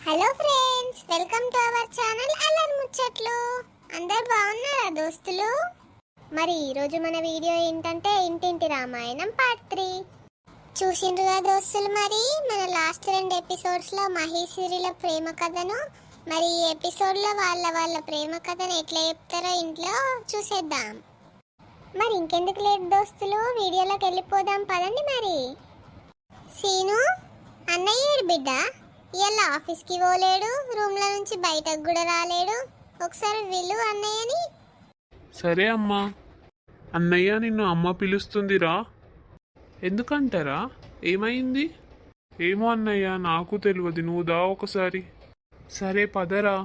Hello friends, welcome to our channel అల్లరి ముచ్చట్లు. అందరు బాగున్నారా దోస్తులు? మరి ఈరోజు మన వీడియో ఏంటంటే ఇంటింటి రామాయణం పార్ట్ 3 చూసిండ్రుగా దోస్తులు. మరి మన లాస్ట్ 2 ఎపిసోడ్స్లో మహేశ్వరిల ప్రేమ కథను, మరి ఈ ఎపిసోడ్లో వాళ్ళ ప్రేమ కథను ఎట్లా చెప్తారో ఇంట్లో చూసేద్దాం. మరి ఇంకెందుకు లేట్ దోస్తులు, వీడియోలోకి వెళ్ళిపోదాం పదండి. మరి సీను అన్నయ్య బిడ్డ ఇవాళ ఆఫీస్కి పోలేడు, రూమ్లో నుంచి బయటకు కూడా రాలేడు. ఒకసారి వెళ్ళు అన్నయ్యని. సరే అమ్మా. అన్నయ్య నిన్ను అమ్మ పిలుస్తుందిరా. ఎందుకంటారా? ఏమైంది? ఏమో అన్నయ్య, నాకు తెలియదు, నువ్వు దా ఒకసారి. సరే పదరా.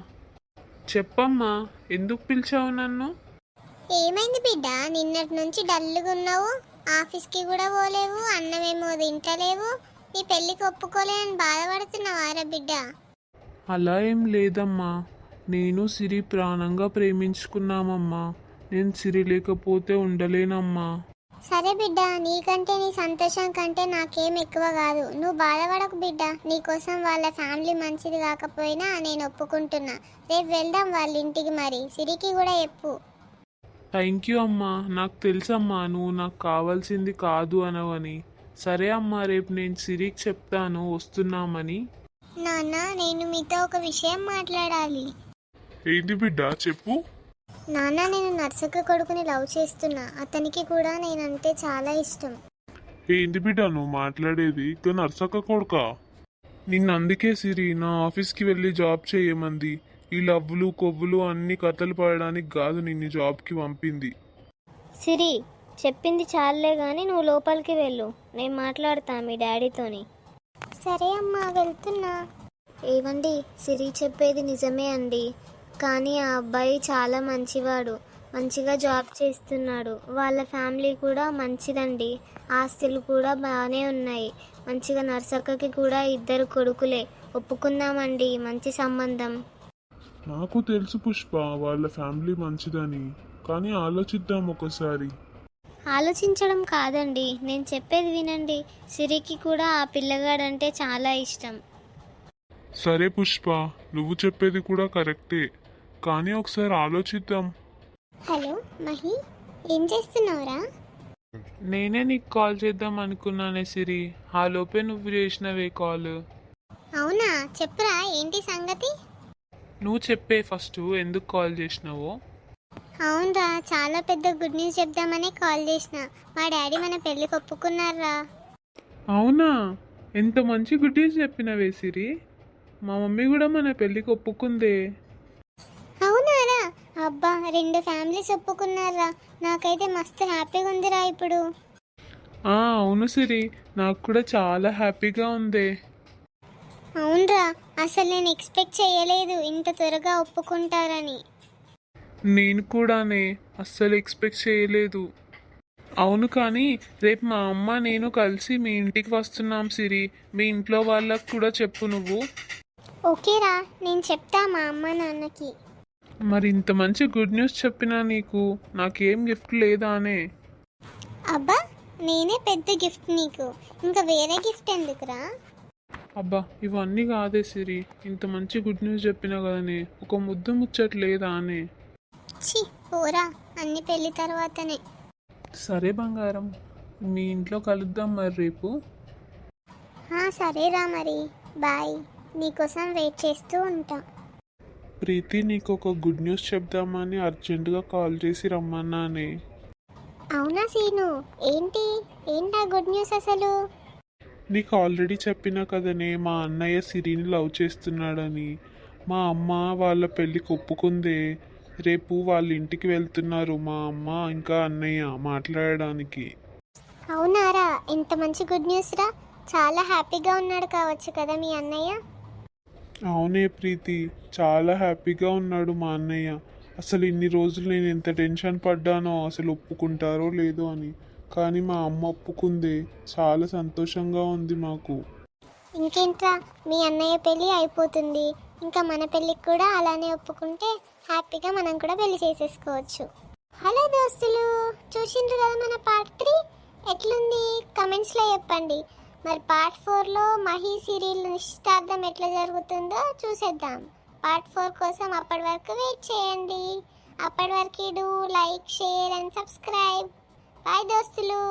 చెప్పమ్మా, ఎందుకు పిలిచావు నన్ను? ఏమైంది బిడ్డ? నిన్నటి నుంచి డల్లుగా ఉన్నావు, ఆఫీస్కి కూడా పోలేవు, అన్నమేమో తింటలేవు, నీ పెళ్ళికి ఒప్పుకోలేని బాధపడుతున్నావారా బిడ్డ? అలా ఏం లేదమ్మా, నేను సిరి ప్రాణంగా ప్రేమించుకున్నామమ్మా. నేను సిరి లేకపోతే ఉండలేనమ్మా. సరే బిడ్డ, నీకంటే నీ సంతోషం కంటే నాకేం ఎక్కువ కాదు. నువ్వు బాధపడకు బిడ్డ, నీకోసం వాళ్ళ ఫ్యామిలీ మంచిది కాకపోయినా నేను ఒప్పుకుంటున్నా. రేపు వెళ్దాం వాళ్ళ ఇంటికి. మరి సిరికి కూడా చెప్పు. థ్యాంక్ యూ అమ్మా. నాకు తెలుసమ్మా నువ్వు నాకు కావాల్సింది కాదు అనవని. సరే అమ్మా, రేపు నేను సిరికి చెప్తాను వస్తున్నామని. నాన్న, నేను మీతో ఒక విషయం మాట్లాడాలి. ఏంటి బిడ్డ, చెప్పు. నాన్న, నేను నర్సక్క కొడుకుని లవ్ చేస్తున్నా. అతనికి కూడా నేనంటే చాలా ఇష్టం. ఏంటి బిడ్డ నువ్వు మాట్లాడేది? ఇక నర్సక్క కొడుకా? నిన్ను అందుకే సిరి నా ఆఫీస్కి వెళ్ళి జాబ్ చేయమంది. ఈ లవ్వులు కొవ్వులు అన్ని కథలు పడడానికి కాదు నిన్ను జాబ్కి పంపింది. సిరి, చెప్పింది చాలే కానీ నువ్వు లోపలికి వెళ్ళు, నేను మాట్లాడతా మీ డాడీతోని. సరే అమ్మా, వెళ్తున్నా. ఏవండి, సిరి చెప్పేది నిజమే అండి, కానీ ఆ అబ్బాయి చాలా మంచివాడు, మంచిగా జాబ్ చేస్తున్నాడు. వాళ్ళ ఫ్యామిలీ కూడా మంచిదండి, ఆస్తులు కూడా బాగానే ఉన్నాయి. మంచిగా నర్సక్కకి కూడా 2 కొడుకులే. ఒప్పుకుందామండి, మంచి సంబంధం. నాకు తెలుసు పుష్ప, వాళ్ళ ఫ్యామిలీ మంచిదని, కానీ ఆలోచిద్దాం ఒకసారి. ఆలోచించడం కాదండి, నేను చెప్పేది వినండి. సిరికి కూడా ఆ పిల్లగాడంటే చాలా ఇష్టం. సరే పుష్ప, నువ్వు చెప్పేది కూడా కరెక్టే, కానీ ఒకసారి ఆలోచిద్దాం. హలో మహి, ఏం చేస్తున్నావురా? నేనే నీకు కాల్ చేద్దాం అనుకున్నానే సిరి, ఆ లోపే నువ్వు చేసినవే కాల్. అవునా, చెప్పురా, ఏంటి సంగతి? నువ్వు చెప్పే ఫస్ట్, ఎందుకు కాల్ చేసినావో. అవునరా, చాలా పెద్ద గుడ్ న్యూస్ చెప్దామనే కాల్ చేసిన. మా డాడీ మన పెళ్ళికి ఒప్పుకున్నారా. అవునా? ఎంత మంచి గుడ్ న్యూస్ చెప్పినవే సిరి. మా మమ్మీ కూడా మన పెళ్ళికి ఒప్పుకుందే. అవునారా? అబ్బా, 2 ఫ్యామిలీస్ ఒప్పుకున్నారా. నాకైతే మస్తు హ్యాపీగా ఉందిరా ఇప్పుడు. అవును సిరి, నాకు కూడా చాలా హ్యాపీగా ఉంది. అవునరా, అసలు నేను ఎక్స్పెక్ట్ చేయలేదు ఇంత త్వరగా ఒప్పుకుంటారని. నేను కూడానే అస్సలు ఎక్స్పెక్ట్ చేయలేదు. అవును, కానీ రేపు మా అమ్మ నేను కలిసి మీ ఇంటికి వస్తున్నాం సిరి. మీ ఇంట్లో వాళ్ళకు కూడా చెప్పు నువ్వు. ఓకేరా, నేను చెప్తా మా అమ్మ నాన్నకి. మరి ఇంత మంచి గుడ్ న్యూస్ చెప్పినా నీకు నాకేం గిఫ్ట్ లేదా అనే? అబ్బా, నేనే పెద్ద గిఫ్ట్ నీకు, ఇంకా వేరే గిఫ్ట్ ఎందుకురా? అబ్బా, ఇవన్నీ కాదే సిరి, ఇంత మంచి గుడ్ న్యూస్ చెప్పినా కదనే, ఒక ముద్దు ముచ్చట్లేదా అనే? ఛీ, పోరా, అన్ని పెళ్లి తర్వాతనే. సరే బంగారం, మీ ఇంట్లో కలుద్దాం మరి రేపు. సరేరా, మరి బాయ్. నీకోసం వెయిట్ చేస్తూ ఉంటా. ప్రీతి, నీకు ఒక గుడ్ న్యూస్ చెప్దామని అర్జెంటుగా కాల్ చేసి రమ్మన్నానే. అవునా సీను, ఏంటా గుడ్ న్యూస్ అసలు? నీకు ఆల్రెడీ చెప్పినా కదనే, మా అన్నయ్య సిరిని లవ్ చేస్తున్నాడని. మా అమ్మ వాళ్ళ పెళ్ళికి ఒప్పుకుందే. రేపు వాళ్ళ ఇంటికి వెళ్తున్నారు మా అమ్మ ఇంకా అన్నయ్య మాట్లాడడానికి. అవునారా? ఎంత మంచి గుడ్ న్యూస్ రా. చాలా హ్యాపీగా ఉన్నాడు కావచ్చు కదా మీ అన్నయ్య? అవునే ప్రీతి, చాలా హ్యాపీగా ఉన్నాడు మా అన్నయ్య. అసలు ఇన్ని రోజులు నేను ఎంత టెన్షన్ పడ్డానో అసలు ఒప్పుకుంటారో లేదో అని, కానీ మా అమ్మ ఒప్పుకుందే. చాలా సంతోషంగా ఉంది మాకు. ఇంకేంట్రా, మీ అన్నయ్య పెళ్ళి అయిపోతుంది, ఇంకా మన పెళ్ళికి కూడా అలానే ఒప్పుకుంటే హ్యాపీగా మనం కూడా పెళ్లి చేసేసుకోవచ్చు. హలో దోస్తులు, చూసిండ్రు కదా మన పార్ట్ 3 ఎట్లుంది? కమెంట్స్లో చెప్పండి. మరి పార్ట్ 4లో మహి సీరియల్ నిశ్చితార్థం ఎట్లా జరుగుతుందో చూసేద్దాం. పార్ట్ 4 కోసం అప్పటి వరకు వెయిట్ చేయండి. అప్పటి వరకు like, share and subscribe. Bye దోస్తులు.